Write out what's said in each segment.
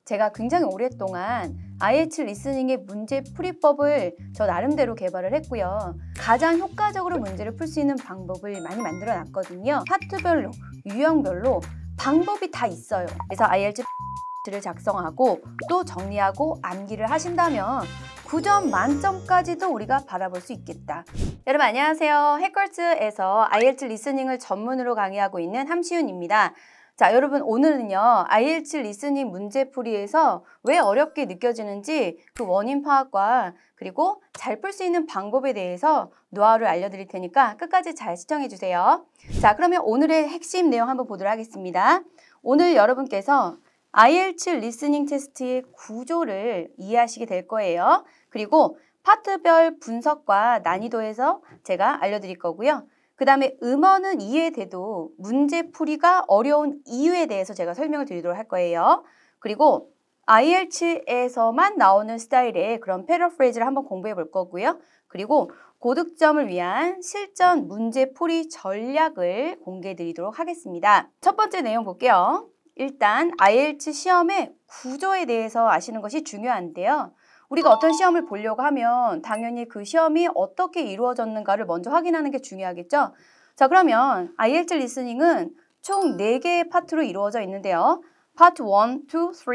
제가 굉장히 오랫동안 IELTS 리스닝의 문제 풀이법을 저 나름대로 개발을 했고요. 가장 효과적으로 문제를 풀 수 있는 방법을 많이 만들어 놨거든요. 파트별로, 유형별로 방법이 다 있어요. 그래서 IELTS를 작성하고 또 정리하고 암기를 하신다면 9점 만점까지도 우리가 바라볼 수 있겠다. 여러분 안녕하세요. 해컬즈에서 IELTS 리스닝을 전문으로 강의하고 있는 함시윤입니다. 자, 여러분 오늘은요. IELTS 리스닝 문제풀이에서 왜 어렵게 느껴지는지 그 원인 파악과 그리고 잘 풀 수 있는 방법에 대해서 노하우를 알려드릴 테니까 끝까지 잘 시청해 주세요. 자, 그러면 오늘의 핵심 내용 한번 보도록 하겠습니다. 오늘 여러분께서 IELTS 리스닝 테스트의 구조를 이해하시게 될 거예요. 그리고 파트별 분석과 난이도에서 제가 알려드릴 거고요. 그 다음에 음어는 이해돼도 문제풀이가 어려운 이유에 대해서 제가 설명을 드리도록 할 거예요. 그리고 IELTS에서만 나오는 스타일의 그런 패러프레이즈를 한번 공부해 볼 거고요. 그리고 고득점을 위한 실전 문제풀이 전략을 공개해 드리도록 하겠습니다. 첫 번째 내용 볼게요. 일단 IELTS 시험의 구조에 대해서 아시는 것이 중요한데요. 우리가 어떤 시험을 보려고 하면 당연히 그 시험이 어떻게 이루어졌는가를 먼저 확인하는 게 중요하겠죠. 자, 그러면 IELTS 리스닝은 총 4개의 파트로 이루어져 있는데요. 파트 1, 2, 3, 4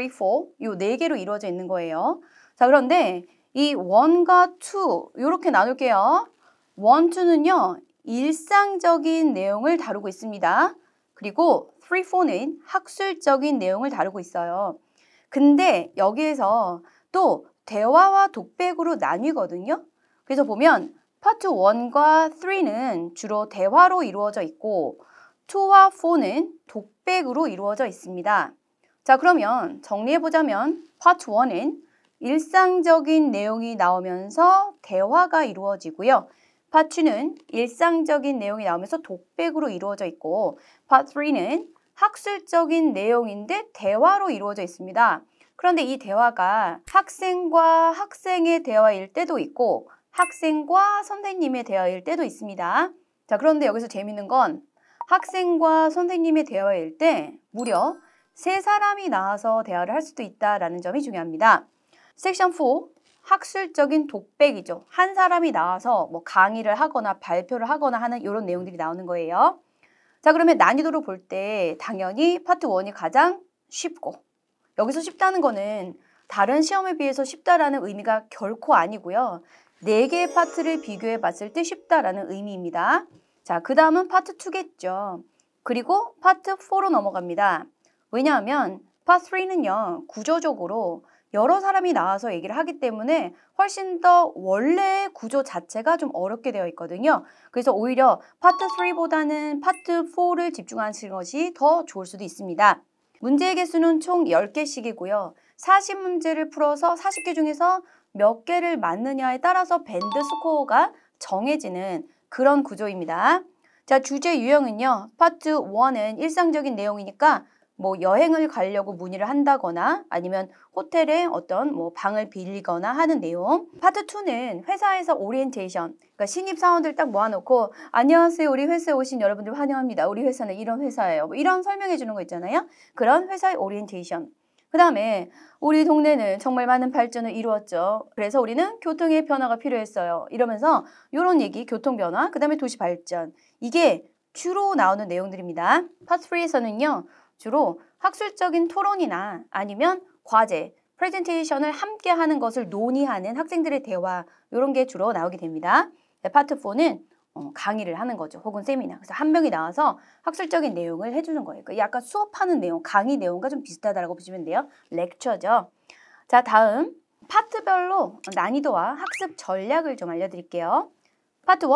이 4개로 이루어져 있는 거예요. 자, 그런데 이 1과 2 이렇게 나눌게요. 1, 2는요. 일상적인 내용을 다루고 있습니다. 그리고 3, 4는 학술적인 내용을 다루고 있어요. 근데 여기에서 또 대화와 독백으로 나뉘거든요. 그래서 보면 파트 1과 3는 주로 대화로 이루어져 있고 2와 4는 독백으로 이루어져 있습니다. 자, 그러면 정리해보자면 파트 1은 일상적인 내용이 나오면서 대화가 이루어지고요. 파트 2는 일상적인 내용이 나오면서 독백으로 이루어져 있고 파트 3는 학술적인 내용인데 대화로 이루어져 있습니다. 그런데 이 대화가 학생과 학생의 대화일 때도 있고 학생과 선생님의 대화일 때도 있습니다. 자, 그런데 여기서 재밌는 건 학생과 선생님의 대화일 때 무려 3사람이 나와서 대화를 할 수도 있다는 점이 중요합니다. 섹션 4, 학술적인 독백이죠. 한 사람이 나와서 뭐 강의를 하거나 발표를 하거나 하는 이런 내용들이 나오는 거예요. 자, 그러면 난이도로 볼 때 당연히 파트 1이 가장 쉽고 여기서 쉽다는 거는 다른 시험에 비해서 쉽다라는 의미가 결코 아니고요. 4개의 파트를 비교해 봤을 때 쉽다라는 의미입니다. 자, 그 다음은 파트 2겠죠. 그리고 파트 4로 넘어갑니다. 왜냐하면 파트 3는요. 구조적으로 여러 사람이 나와서 얘기를 하기 때문에 훨씬 더 원래의 구조 자체가 좀 어렵게 되어 있거든요. 그래서 오히려 파트 3보다는 파트 4를 집중하시는 것이 더 좋을 수도 있습니다. 문제의 개수는 총 10개씩이고요. 40문제를 풀어서 40개 중에서 몇 개를 맞느냐에 따라서 밴드 스코어가 정해지는 그런 구조입니다. 자, 주제 유형은요. 파트 1은 일상적인 내용이니까 뭐 여행을 가려고 문의를 한다거나 아니면 호텔에 어떤 뭐 방을 빌리거나 하는 내용. 파트 2는 회사에서 오리엔테이션. 그러니까 신입 사원들 딱 모아놓고 안녕하세요. 우리 회사에 오신 여러분들 환영합니다. 우리 회사는 이런 회사예요. 뭐 이런 설명해 주는 거 있잖아요. 그런 회사의 오리엔테이션. 그 다음에 우리 동네는 정말 많은 발전을 이루었죠. 그래서 우리는 교통의 변화가 필요했어요. 이러면서 이런 얘기, 교통 변화, 그 다음에 도시 발전. 이게 주로 나오는 내용들입니다. 파트 3에서는요. 주로 학술적인 토론이나 아니면 과제, 프레젠테이션을 함께 하는 것을 논의하는 학생들의 대화 이런 게 주로 나오게 됩니다. 파트 4는 강의를 하는 거죠. 혹은 세미나. 그래서 한 명이 나와서 학술적인 내용을 해주는 거예요. 그러니까 약간 수업하는 내용, 강의 내용과 좀 비슷하다고 보시면 돼요. 렉처죠. 자, 다음 파트별로 난이도와 학습 전략을 좀 알려드릴게요. 파트 1,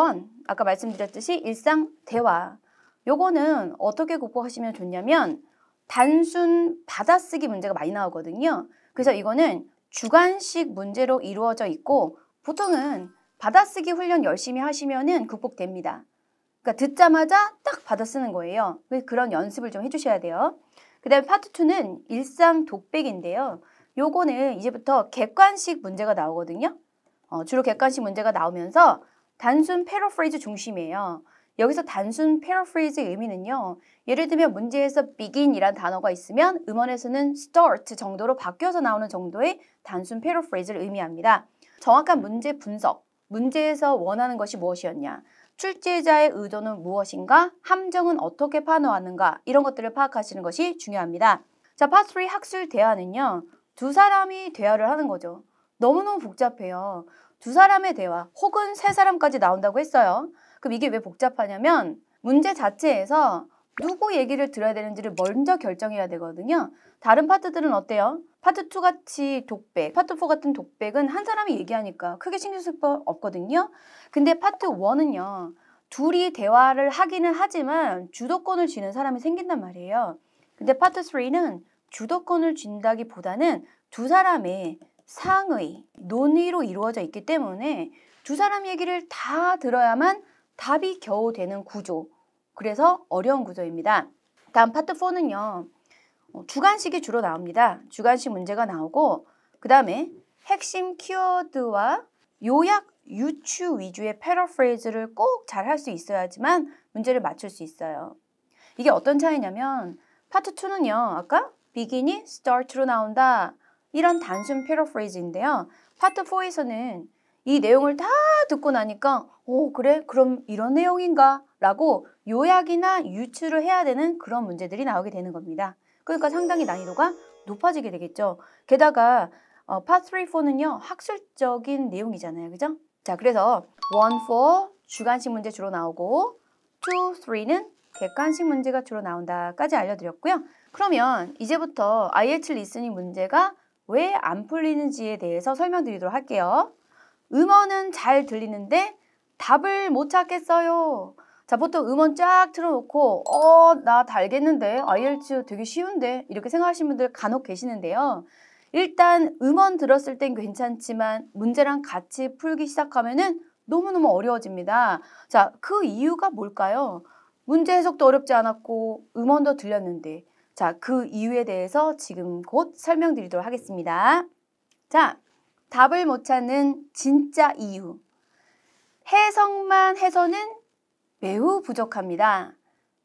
아까 말씀드렸듯이 일상 대화. 요거는 어떻게 극복하시면 좋냐면 단순 받아쓰기 문제가 많이 나오거든요. 그래서 이거는 주관식 문제로 이루어져 있고 보통은 받아쓰기 훈련 열심히 하시면은 극복됩니다. 그러니까 듣자마자 딱 받아쓰는 거예요. 그런 연습을 좀 해주셔야 돼요. 그 다음에 파트 2는 일상 독백인데요. 요거는 이제부터 객관식 문제가 나오거든요. 주로 객관식 문제가 나오면서 단순 패러프레이즈 중심이에요. 여기서 단순 paraphrase의 의미는요. 예를 들면 문제에서 begin이란 단어가 있으면 음원에서는 start 정도로 바뀌어서 나오는 정도의 단순 paraphrase를 의미합니다. 정확한 문제 분석, 문제에서 원하는 것이 무엇이었냐, 출제자의 의도는 무엇인가, 함정은 어떻게 파노하는가 이런 것들을 파악하시는 것이 중요합니다. 자, 파트 3 학술 대화는요. 두 사람이 대화를 하는 거죠. 너무너무 복잡해요. 두 사람의 대화 혹은 세 사람까지 나온다고 했어요. 그럼 이게 왜 복잡하냐면 문제 자체에서 누구 얘기를 들어야 되는지를 먼저 결정해야 되거든요. 다른 파트들은 어때요? 파트 2 같이 독백, 파트 4 같은 독백은 한 사람이 얘기하니까 크게 신경 쓸 거 없거든요. 근데 파트 1은요. 둘이 대화를 하기는 하지만 주도권을 쥐는 사람이 생긴단 말이에요. 근데 파트 3는 주도권을 쥔다기보다는 두 사람의 상의, 논의로 이루어져 있기 때문에 두 사람 얘기를 다 들어야만 답이 겨우 되는 구조. 그래서 어려운 구조입니다. 다음 파트 4는요. 주관식이 주로 나옵니다. 주관식 문제가 나오고 그 다음에 핵심 키워드와 요약, 유추 위주의 패러프레이즈를 꼭 잘 할 수 있어야지만 문제를 맞출 수 있어요. 이게 어떤 차이냐면 파트 2는요. 아까 begin이 start로 나온다. 이런 단순 패러프레이즈인데요. 파트 4에서는 이 내용을 다 듣고 나니까 그래? 그럼 이런 내용인가? 라고 요약이나 유추를 해야 되는 그런 문제들이 나오게 되는 겁니다. 그러니까 상당히 난이도가 높아지게 되겠죠. 게다가 파트 3, 4는요. 학술적인 내용이잖아요. 그죠? 자, 그래서 1, 4 주관식 문제 주로 나오고 2, 3는 객관식 문제가 주로 나온다까지 알려드렸고요. 그러면 이제부터 IELTS 리스닝 문제가 왜 안 풀리는지에 대해서 설명드리도록 할게요. 음원은 잘 들리는데 답을 못 찾겠어요. 자, 보통 음원 쫙 틀어놓고 나 다 알겠는데 IELTS 되게 쉬운데 이렇게 생각하시는 분들 간혹 계시는데요. 일단 음원 들었을 땐 괜찮지만 문제랑 같이 풀기 시작하면은 너무너무 어려워집니다. 자, 그 이유가 뭘까요? 문제 해석도 어렵지 않았고 음원도 들렸는데 자, 그 이유에 대해서 지금 곧 설명드리도록 하겠습니다. 자, 답을 못 찾는 진짜 이유. 해석만 해서는 매우 부족합니다.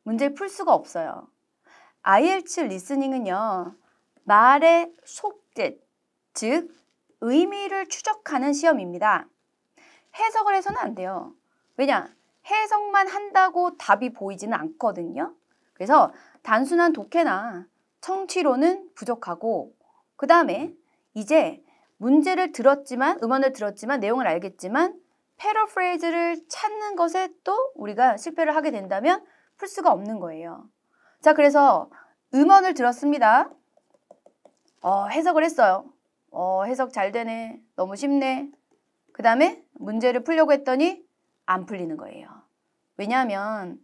문제를 풀 수가 없어요. IELTS 리스닝은요. 말의 속뜻, 즉 의미를 추적하는 시험입니다. 해석을 해서는 안 돼요. 왜냐? 해석만 한다고 답이 보이지는 않거든요. 그래서 단순한 독해나 청취로는 부족하고 그 다음에 이제 문제를 들었지만 음원을 들었지만 내용을 알겠지만 패러프레이즈를 찾는 것에 또 우리가 실패를 하게 된다면 풀 수가 없는 거예요. 자, 그래서 음원을 들었습니다. 해석을 했어요. 해석 잘 되네. 너무 쉽네. 그 다음에 문제를 풀려고 했더니 안 풀리는 거예요. 왜냐하면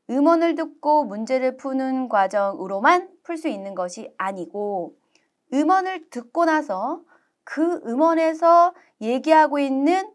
음원을 듣고 문제를 푸는 과정으로만 풀 수 있는 것이 아니고 음원을 듣고 나서 그 음원에서 얘기하고 있는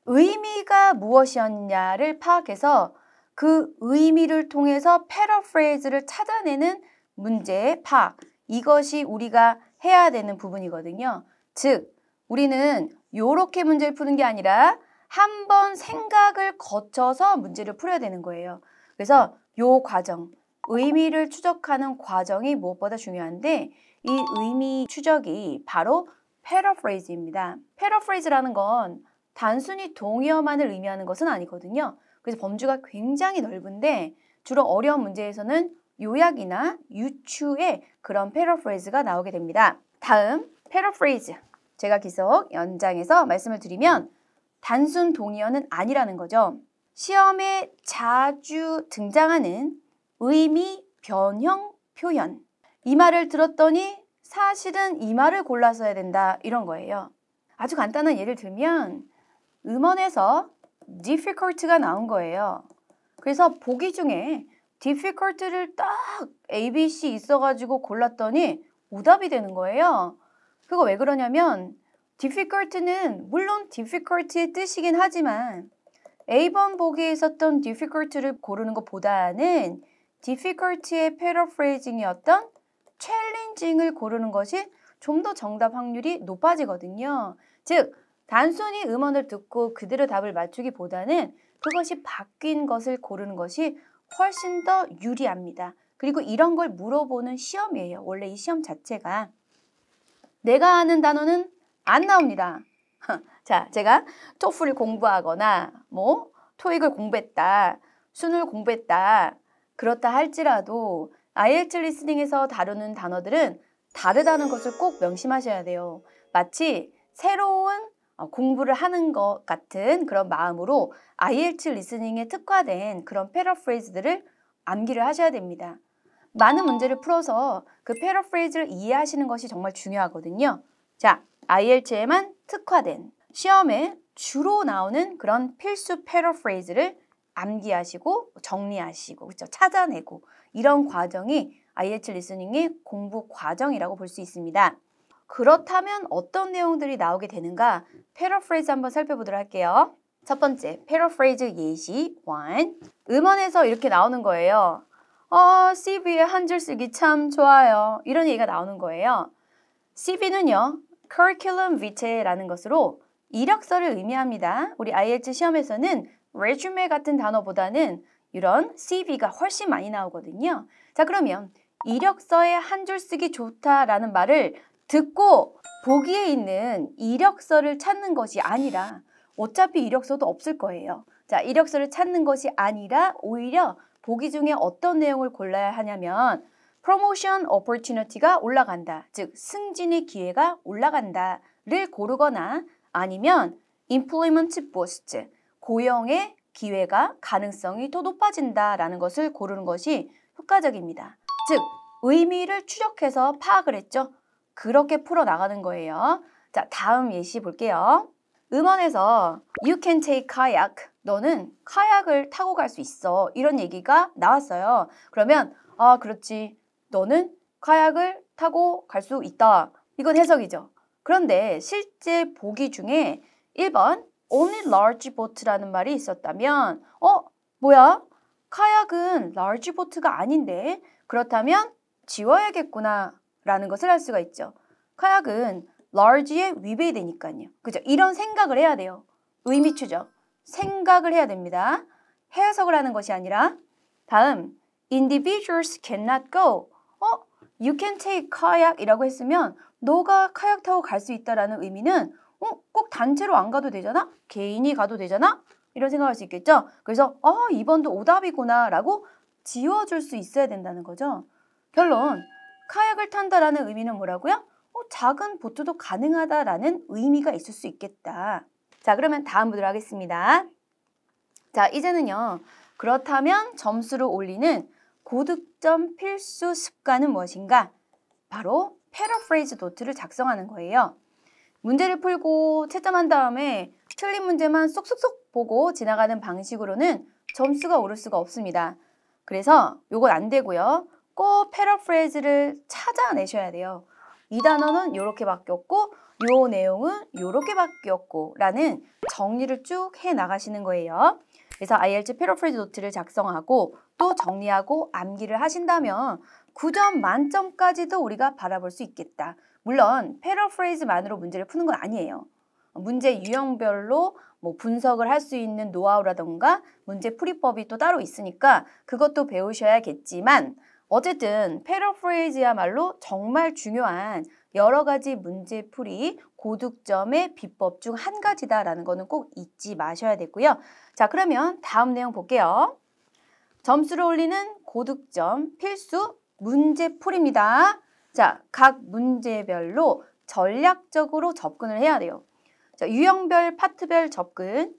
의미가 무엇이었냐를 파악해서 그 의미를 통해서 패러프레이즈를 찾아내는 문제의 파악. 이것이 우리가 해야 되는 부분이거든요. 즉, 우리는 이렇게 문제를 푸는 게 아니라 한번 생각을 거쳐서 문제를 풀어야 되는 거예요. 그래서 이 과정, 의미를 추적하는 과정이 무엇보다 중요한데 이 의미 추적이 바로 패러프레이즈입니다. 패러프레이즈라는 건 단순히 동의어만을 의미하는 것은 아니거든요. 그래서 범주가 굉장히 넓은데 주로 어려운 문제에서는 요약이나 유추의 그런 패러프레이즈가 나오게 됩니다. 다음 패러프레이즈. 제가 계속 연장해서 말씀을 드리면 단순 동의어는 아니라는 거죠. 시험에 자주 등장하는 의미 변형 표현. 이 말을 들었더니 사실은 이 말을 골라서 해야 된다 이런 거예요. 아주 간단한 예를 들면 음원에서 difficult가 나온 거예요. 그래서 보기 중에 difficult를 딱 A, B, C 있어가지고 골랐더니 오답이 되는 거예요. 그거 왜 그러냐면 difficult는 물론 difficult의 뜻이긴 하지만 A번 보기에 있었던 difficult를 고르는 것보다는 difficult의 paraphrasing이었던 challenging을 고르는 것이 좀 더 정답 확률이 높아지거든요. 즉, 단순히 음원을 듣고 그대로 답을 맞추기보다는 그것이 바뀐 것을 고르는 것이 훨씬 더 유리합니다. 그리고 이런 걸 물어보는 시험이에요. 원래 이 시험 자체가. 내가 아는 단어는 안 나옵니다. 자, 제가 토플을 공부하거나 뭐 토익을 공부했다, 수능을 공부했다, 그렇다 할지라도 IELTS 리스닝에서 다루는 단어들은 다르다는 것을 꼭 명심하셔야 돼요. 마치 새로운 공부를 하는 것 같은 그런 마음으로 IELTS 리스닝에 특화된 그런 패러프레이즈들을 암기를 하셔야 됩니다. 많은 문제를 풀어서 그 패러프레이즈를 이해하시는 것이 정말 중요하거든요. 자, IELTS에만 특화된 시험에 주로 나오는 그런 필수 패러프레이즈를 암기하시고 정리하시고 그렇죠? 찾아내고 이런 과정이 IELTS 리스닝의 공부 과정이라고 볼 수 있습니다. 그렇다면 어떤 내용들이 나오게 되는가? 패러프레이즈 한번 살펴보도록 할게요. 첫 번째, 패러프레이즈 예시 1. 음원에서 이렇게 나오는 거예요. CV에 한 줄 쓰기 참 좋아요. 이런 얘기가 나오는 거예요. CV는요, Curriculum Vitae라는 것으로 이력서를 의미합니다. 우리 IELTS 시험에서는 resume 같은 단어보다는 이런 CV가 훨씬 많이 나오거든요. 자, 그러면 이력서에 한 줄 쓰기 좋다라는 말을 듣고 보기에 있는 이력서를 찾는 것이 아니라 어차피 이력서도 없을 거예요. 자, 이력서를 찾는 것이 아니라 오히려 보기 중에 어떤 내용을 골라야 하냐면 promotion opportunity가 올라간다. 즉, 승진의 기회가 올라간다를 고르거나 아니면 employment boost, 고용의 기회가 가능성이 더 높아진다라는 것을 고르는 것이 효과적입니다. 즉, 의미를 추적해서 파악을 했죠. 그렇게 풀어나가는 거예요. 자, 다음 예시 볼게요. 음원에서 You can take kayak. 너는 카약을 타고 갈 수 있어. 이런 얘기가 나왔어요. 그러면 그렇지. 너는 카약을 타고 갈 수 있다. 이건 해석이죠. 그런데 실제 보기 중에 1번 Only large boat라는 말이 있었다면 뭐야? 카약은 large boat가 아닌데 그렇다면 지워야겠구나 라는 것을 알 수가 있죠. 카약은 large에 위배되니까요. 그죠? 이런 생각을 해야 돼요. 의미 추적. 생각을 해야 됩니다. 해석을 하는 것이 아니라 다음 individuals cannot go. You can take kayak 이라고 했으면 너가 카약 타고 갈 수 있다라는 의미는 꼭 단체로 안 가도 되잖아? 개인이 가도 되잖아? 이런 생각할 수 있겠죠? 그래서 2번도 오답이구나 라고 지워줄 수 있어야 된다는 거죠. 결론, 카약을 탄다라는 의미는 뭐라고요? 작은 보트도 가능하다라는 의미가 있을 수 있겠다. 자, 그러면 다음 보도록 하겠습니다. 자, 이제는요. 그렇다면 점수를 올리는 고득점 필수 습관은 무엇인가? 바로 패러프레이즈 노트를 작성하는 거예요. 문제를 풀고 채점한 다음에 틀린 문제만 쏙쏙쏙 보고 지나가는 방식으로는 점수가 오를 수가 없습니다. 그래서 요건 안 되고요. 꼭 패러프레이즈를 찾아내셔야 돼요. 이 단어는 이렇게 바뀌었고 요 내용은 이렇게 바뀌었고 라는 정리를 쭉 해나가시는 거예요. 그래서 IELTS 패러프레이즈 노트를 작성하고 또 정리하고 암기를 하신다면 9점 만점까지도 우리가 바라볼 수 있겠다. 물론 패러프레이즈만으로 문제를 푸는 건 아니에요. 문제 유형별로 분석을 할 수 있는 노하우라던가 문제 풀이법이 또 따로 있으니까 그것도 배우셔야겠지만 어쨌든 패러프레이즈야말로 정말 중요한 여러 가지 문제풀이 고득점의 비법 중 한 가지다라는 거는 꼭 잊지 마셔야 되고요. 자, 그러면 다음 내용 볼게요. 점수를 올리는 고득점 필수 문제풀이입니다. 자, 각 문제별로 전략적으로 접근을 해야 돼요. 자, 유형별, 파트별 접근.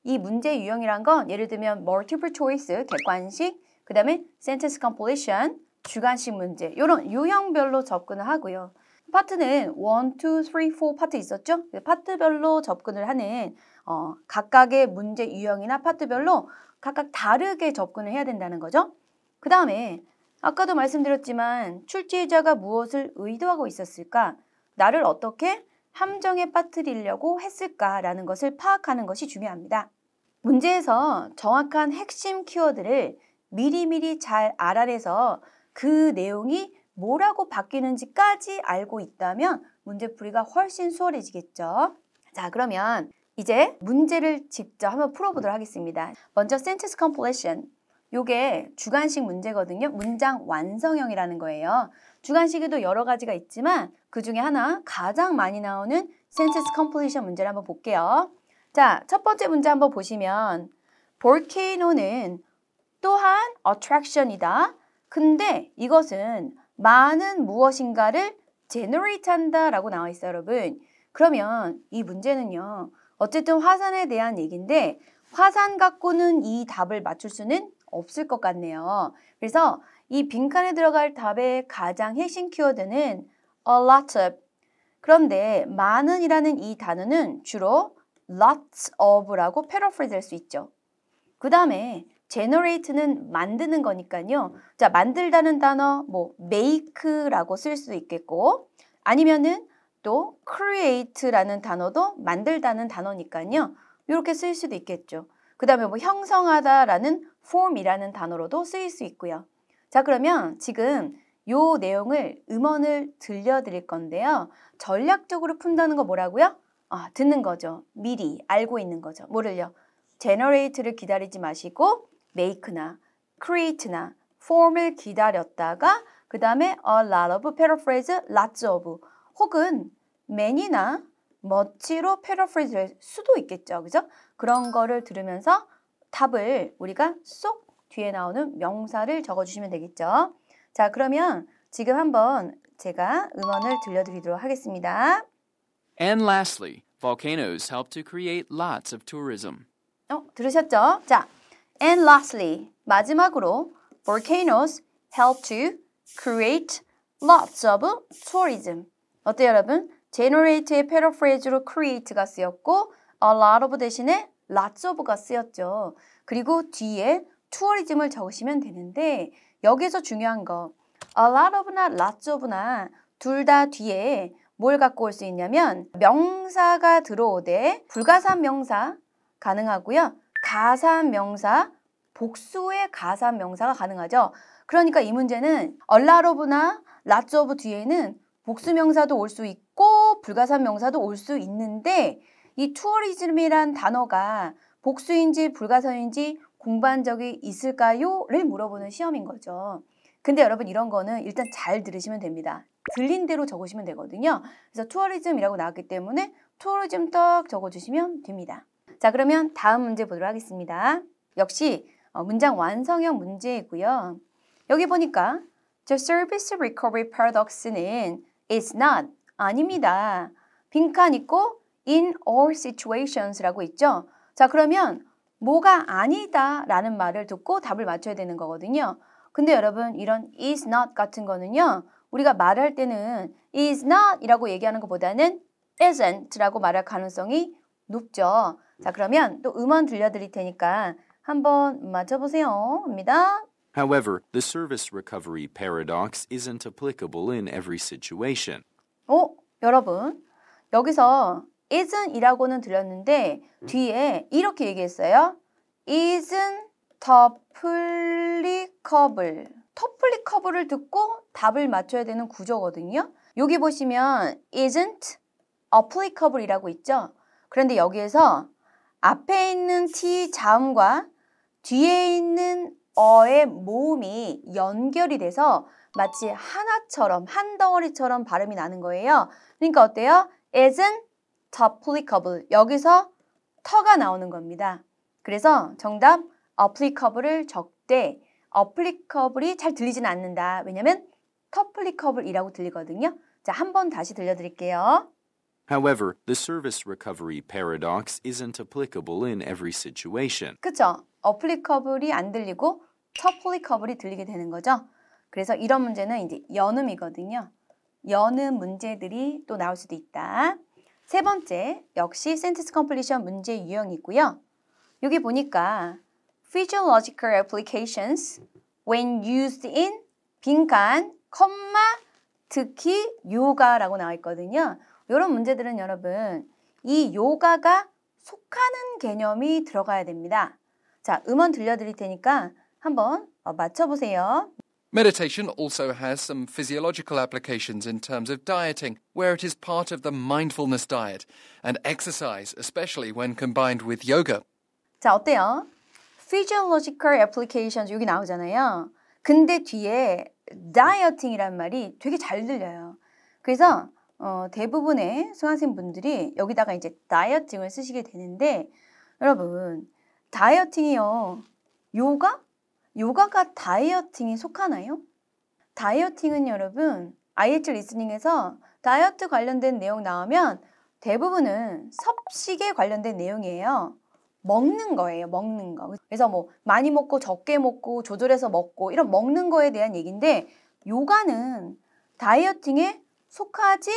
이 문제 유형이란 건 예를 들면 multiple choice, 객관식, 그 다음에 sentence completion, 주관식 문제 이런 유형별로 접근을 하고요. 파트는 1, 2, 3, 4 파트 있었죠? 파트별로 접근을 하는 각각의 문제 유형이나 파트별로 각각 다르게 접근을 해야 된다는 거죠. 그 다음에 아까도 말씀드렸지만 출제자가 무엇을 의도하고 있었을까? 나를 어떻게 함정에 빠뜨리려고 했을까라는 것을 파악하는 것이 중요합니다. 문제에서 정확한 핵심 키워드를 미리미리 잘 알아내서 그 내용이 뭐라고 바뀌는지까지 알고 있다면 문제풀이가 훨씬 수월해지겠죠. 자, 그러면 이제 문제를 직접 한번 풀어보도록 하겠습니다. 먼저 sentence completion. 요게 주관식 문제거든요. 문장 완성형이라는 거예요. 주관식에도 여러 가지가 있지만 그 중에 하나 가장 많이 나오는 sentence completion 문제를 한번 볼게요. 자, 첫 번째 문제 한번 보시면 volcano는 또한 attraction이다. 근데 이것은 많은 무엇인가를 generate 한다 라고 나와 있어요, 여러분. 그러면 이 문제는요. 어쨌든 화산에 대한 얘기인데 화산 갖고는 이 답을 맞출 수는 없을 것 같네요. 그래서 이 빈칸에 들어갈 답의 가장 핵심 키워드는 a lot of. 그런데 많은 이라는 이 단어는 주로 lots of라고 paraphrase 할 수 있죠. 그 다음에 generate는 만드는 거니까요. 자, 만들다는 단어 뭐 make라고 쓸 수도 있겠고 아니면은 또 create라는 단어도 만들다는 단어니까요. 이렇게 쓸 수도 있겠죠. 그 다음에 뭐 형성하다라는 form이라는 단어로도 쓰일 수 있고요. 자, 그러면 지금 요 내용을 음원을 들려드릴 건데요. 전략적으로 푼다는 거 뭐라고요? 듣는 거죠. 미리 알고 있는 거죠. 뭐를요? generate를 기다리지 마시고 make나 create나 form을 기다렸다가 그 다음에 a lot of, paraphrase, lots of 혹은 many나 much로 paraphrase 할 수도 있겠죠. 그죠? 그런 거를 들으면서 답을 우리가 쏙 뒤에 나오는 명사를 적어주시면 되겠죠. 자, 그러면 지금 한번 제가 음원을 들려드리도록 하겠습니다. And lastly, volcanoes help to create lots of tourism. 들으셨죠? 자, and lastly, 마지막으로 volcanoes help to create lots of tourism. 어때요, 여러분? generate의 paraphrase로 create가 쓰였고 a lot of 대신에 lots of가 쓰였죠. 그리고 뒤에 tourism을 적으시면 되는데 여기서 중요한 거 a lot of나 lots of나 둘 다 뒤에 뭘 갖고 올 수 있냐면 명사가 들어오되 불가산 명사 가능하고요. 가산 명사, 복수의 가산 명사가 가능하죠. 그러니까 이 문제는 a lot of나 lots of 뒤에는 복수 명사도 올 수 있고 불가산 명사도 올 수 있는데 이 tourism이란 단어가 복수인지 불가산인지 공부한 적이 있을까요? 를 물어보는 시험인 거죠. 근데 여러분 이런 거는 일단 잘 들으시면 됩니다. 들린 대로 적으시면 되거든요. 그래서 tourism이라고 나왔기 때문에 tourism 딱 적어주시면 됩니다. 자, 그러면 다음 문제 보도록 하겠습니다. 역시 문장 완성형 문제이고요. 여기 보니까 The service recovery paradox는 is not, 아닙니다. 빈칸 있고 in all situations라고 있죠. 자, 그러면 뭐가 아니다 라는 말을 듣고 답을 맞춰야 되는 거거든요. 근데 여러분 이런 is not 같은 거는요. 우리가 말할 때는 is not 이라고 얘기하는 것보다는 isn't 라고 말할 가능성이 높죠. 자, 그러면 또 음원 들려드릴 테니까 한번 맞춰보세요. 입니다. However, the service recovery paradox isn't applicable in every situation. 여러분 여기서 isn't 이라고는 들렸는데 뒤에 이렇게 얘기했어요. isn't applicable. applicable을 듣고 답을 맞춰야 되는 구조거든요. 여기 보시면 isn't applicable 이라고 있죠. 그런데 여기에서 앞에 있는 t 자음과 뒤에 있는 어의 모음이 연결이 돼서 마치 하나처럼 한 덩어리처럼 발음이 나는 거예요. 그러니까 어때요? isn't applicable. 여기서 터가 나오는 겁니다. 그래서 정답 applicable을 적되 applicable이 잘 들리지는 않는다. 왜냐면 applicable이라고 들리거든요. 자, 한 번 다시 들려드릴게요. However, the service recovery paradox isn't applicable in every situation. 그쵸? applicable이 안 들리고 applicable이 들리게 되는 거죠. 그래서 이런 문제는 이제 연음이거든요. 연음 문제들이 또 나올 수도 있다. 세 번째, 역시 sentence completion 문제 유형이고요. 여기 보니까 physiological applications when used in 빈칸, 컴마, 특히 요가라고 나와 있거든요. 이런 문제들은 여러분 이 요가가 속하는 개념이 들어가야 됩니다. 자, 음원 들려드릴 테니까 한번 맞춰보세요. Meditation also has some physiological applications in terms of dieting, where it is part of the mindfulness diet, and exercise, especially when combined with yoga. 자, 어때요? Physiological applications 여기 나오잖아요. 근데 뒤에 dieting이란 말이 되게 잘 들려요. 그래서 대부분의 수강생분들이 여기다가 이제 dieting을 쓰시게 되는데 여러분, 다이어팅이요. 요가가 다이어팅에 속하나요? 다이어팅은 여러분 IH 리스닝에서 다이어트 관련된 내용 나오면 대부분은 섭식에 관련된 내용이에요. 먹는 거예요. 먹는 거. 그래서 뭐 많이 먹고 적게 먹고 조절해서 먹고 이런 먹는 거에 대한 얘기인데 요가는 다이어팅에 속하지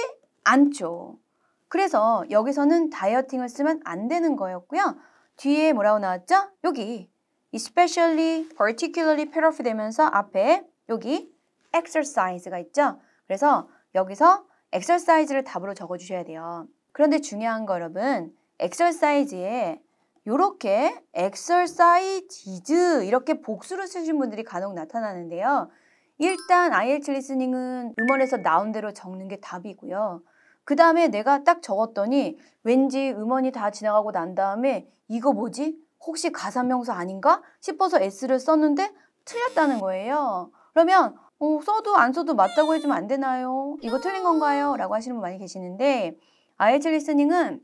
않죠. 그래서 여기서는 다이어팅을 쓰면 안 되는 거였고요. 뒤에 뭐라고 나왔죠? 여기 especially, particularly 패러프 되면서 앞에 여기 exercise가 있죠. 그래서 여기서 exercise를 답으로 적어주셔야 돼요. 그런데 중요한 거 여러분, exercise에 이렇게 exercises 이렇게 복수로 쓰신 분들이 간혹 나타나는데요. 일단 IELTS 리스닝은 음원에서 나온 대로 적는 게 답이고요. 그 다음에 내가 딱 적었더니 왠지 음원이 다 지나가고 난 다음에 이거 뭐지? 혹시 가사명사 아닌가 싶어서 S를 썼는데 틀렸다는 거예요. 그러면 써도 안 써도 맞다고 해주면 안 되나요? 이거 틀린 건가요? 라고 하시는 분 많이 계시는데 IELTS 리스닝은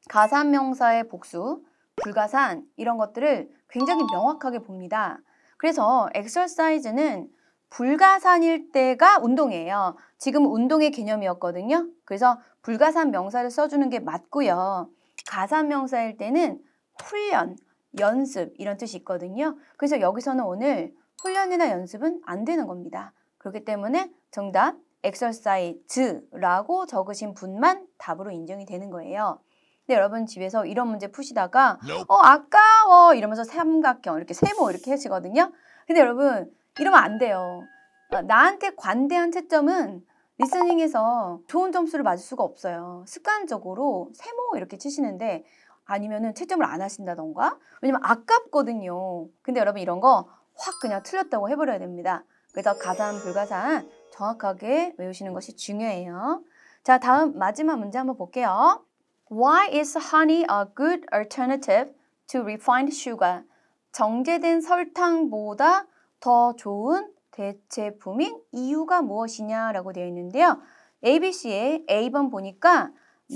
가사명사의 복수, 불가산 이런 것들을 굉장히 명확하게 봅니다. 그래서 exercise는 불가산일 때가 운동이에요. 지금 운동의 개념이었거든요. 그래서 불가산 명사를 써주는 게 맞고요. 가산 명사일 때는 훈련, 연습 이런 뜻이 있거든요. 그래서 여기서는 오늘 훈련이나 연습은 안 되는 겁니다. 그렇기 때문에 정답 exercise라고 적으신 분만 답으로 인정이 되는 거예요. 근데 여러분 집에서 이런 문제 푸시다가 아까워 이러면서 삼각형 이렇게 세모 이렇게 하시거든요. 근데 여러분 이러면 안 돼요. 나한테 관대한 채점은 리스닝에서 좋은 점수를 맞을 수가 없어요. 습관적으로 세모 이렇게 치시는데 아니면은 채점을 안 하신다던가 왜냐면 아깝거든요. 근데 여러분 이런 거 확 그냥 틀렸다고 해버려야 됩니다. 그래서 가산, 불가산 정확하게 외우시는 것이 중요해요. 자, 다음 마지막 문제 한번 볼게요. Why is honey a good alternative to refined sugar? 정제된 설탕보다 더 좋은 대체품인 이유가 무엇이냐라고 되어 있는데요. ABC의 A번 보니까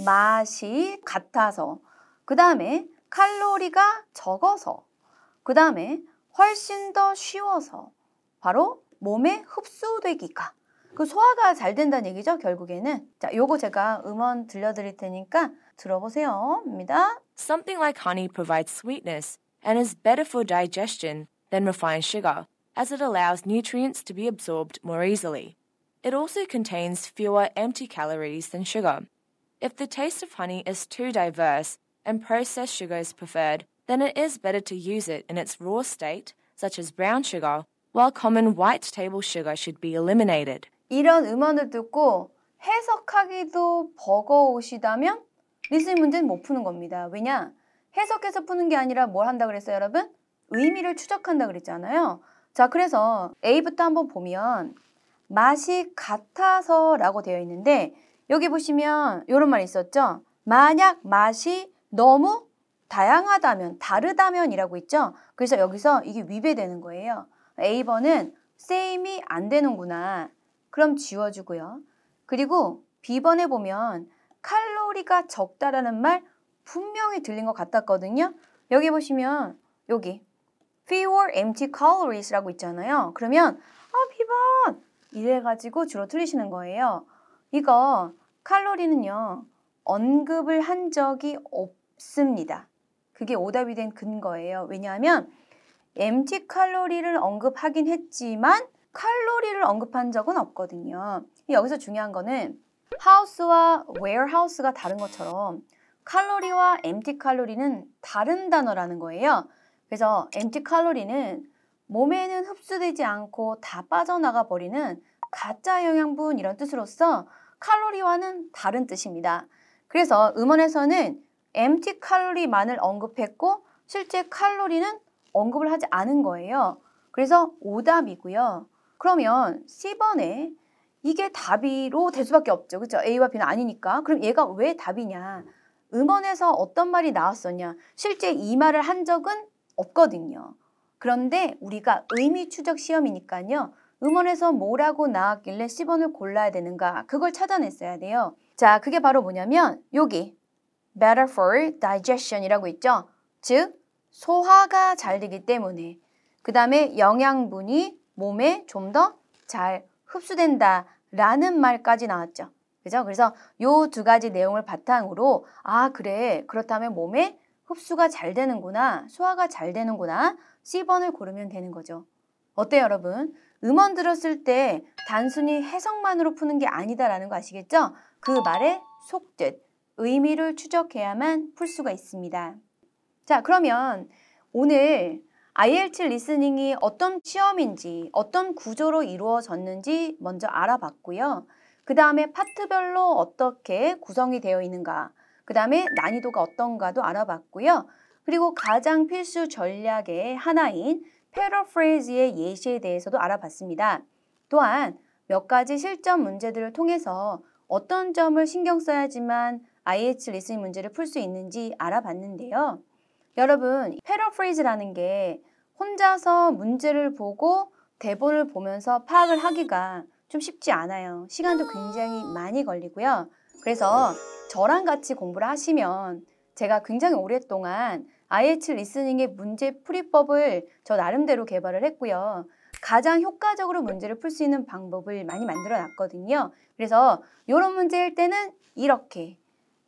맛이 같아서, 그 다음에 칼로리가 적어서, 그 다음에 훨씬 더 쉬워서, 바로 몸에 흡수되기가. 그 소화가 잘 된다는 얘기죠, 결국에는. 자, 요거 제가 음원 들려드릴 테니까 들어보세요. 입니다. Something like honey provides sweetness and is better for digestion than refined sugar, as it allows nutrients to be absorbed more easily. It also contains fewer empty calories than sugar. If the taste of honey is too diverse and processed sugar is preferred, then it is better to use it in its raw state, such as brown sugar, while common white table sugar should be eliminated. 이런 음원을 듣고 해석하기도 버거우시다면 리스닝 문제는 못 푸는 겁니다. 왜냐? 해석해서 푸는 게 아니라 뭘 한다 그랬어요, 여러분? 의미를 추적한다 그랬잖아요. 자, 그래서 A부터 한번 보면 맛이 같아서 라고 되어 있는데 여기 보시면 이런 말이 있었죠. 만약 맛이 너무 다양하다면, 다르다면 이라고 있죠. 그래서 여기서 이게 위배되는 거예요. A번은 same이 안 되는구나. 그럼 지워주고요. 그리고 B번에 보면 칼로리가 적다라는 말 분명히 들린 것 같았거든요. 여기 보시면 여기 fewer empty calories라고 있잖아요. 그러면 B번 이래가지고 주로 틀리시는 거예요. 이거 칼로리는요. 언급을 한 적이 없습니다. 그게 오답이 된 근거예요. 왜냐하면 empty 칼로리를 언급하긴 했지만 칼로리를 언급한 적은 없거든요. 여기서 중요한 거는 house와 warehouse가 다른 것처럼 칼로리와 empty 칼로리는 다른 단어라는 거예요. 그래서 empty 칼로리는 몸에는 흡수되지 않고 다 빠져나가 버리는 가짜 영양분 이런 뜻으로서 칼로리와는 다른 뜻입니다. 그래서 음원에서는 empty 칼로리만을 언급했고 실제 칼로리는 언급을 하지 않은 거예요. 그래서 오답이고요. 그러면 C번에 이게 답이로 될 수밖에 없죠. 그렇죠? A와 B는 아니니까. 그럼 얘가 왜 답이냐? 음원에서 어떤 말이 나왔었냐? 실제 이 말을 한 적은 없거든요. 그런데 우리가 의미 추적 시험이니까요. 음원에서 뭐라고 나왔길래 C번을 골라야 되는가? 그걸 찾아냈어야 돼요. 자, 그게 바로 뭐냐면 여기 better for digestion이라고 있죠. 즉, 소화가 잘 되기 때문에 그 다음에 영양분이 몸에 좀 더 잘 흡수된다 라는 말까지 나왔죠. 그죠? 그래서 요 두 가지 내용을 바탕으로 그래. 그렇다면 몸에 흡수가 잘 되는구나. 소화가 잘 되는구나. C번을 고르면 되는 거죠. 어때요, 여러분? 음원 들었을 때 단순히 해석만으로 푸는 게 아니다라는 거 아시겠죠? 그 말의 속뜻, 의미를 추적해야만 풀 수가 있습니다. 자, 그러면 오늘 IELTS 리스닝이 어떤 시험인지, 어떤 구조로 이루어졌는지 먼저 알아봤고요. 그 다음에 파트별로 어떻게 구성이 되어 있는가, 그 다음에 난이도가 어떤가도 알아봤고요. 그리고 가장 필수 전략의 하나인 패러프레이즈의 예시에 대해서도 알아봤습니다. 또한 몇 가지 실전 문제들을 통해서 어떤 점을 신경 써야지만 IELTS 리스닝 문제를 풀 수 있는지 알아봤는데요. 여러분, 패러프레이즈라는 게 혼자서 문제를 보고 대본을 보면서 파악을 하기가 좀 쉽지 않아요. 시간도 굉장히 많이 걸리고요. 그래서 저랑 같이 공부를 하시면 제가 굉장히 오랫동안 IELTS 리스닝의 문제 풀이법을 저 나름대로 개발을 했고요. 가장 효과적으로 문제를 풀 수 있는 방법을 많이 만들어 놨거든요. 그래서 이런 문제일 때는 이렇게,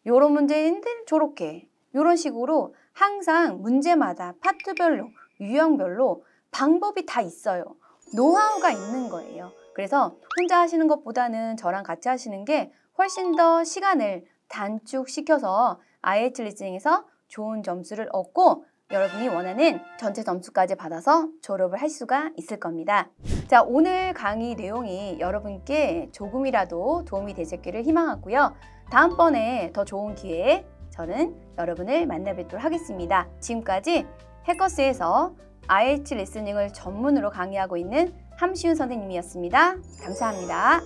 이런 문제일 때는 저렇게, 이런 식으로 항상 문제마다 파트별로, 유형별로 방법이 다 있어요. 노하우가 있는 거예요. 그래서 혼자 하시는 것보다는 저랑 같이 하시는 게 훨씬 더 시간을 단축시켜서 IELTS 리스닝에서 좋은 점수를 얻고 여러분이 원하는 전체 점수까지 받아서 졸업을 할 수가 있을 겁니다. 자, 오늘 강의 내용이 여러분께 조금이라도 도움이 되셨기를 희망하고요. 다음번에 더 좋은 기회에 저는 여러분을 만나 뵙도록 하겠습니다. 지금까지 해커스에서 IELTS 리스닝을 전문으로 강의하고 있는 함시훈 선생님이었습니다. 감사합니다.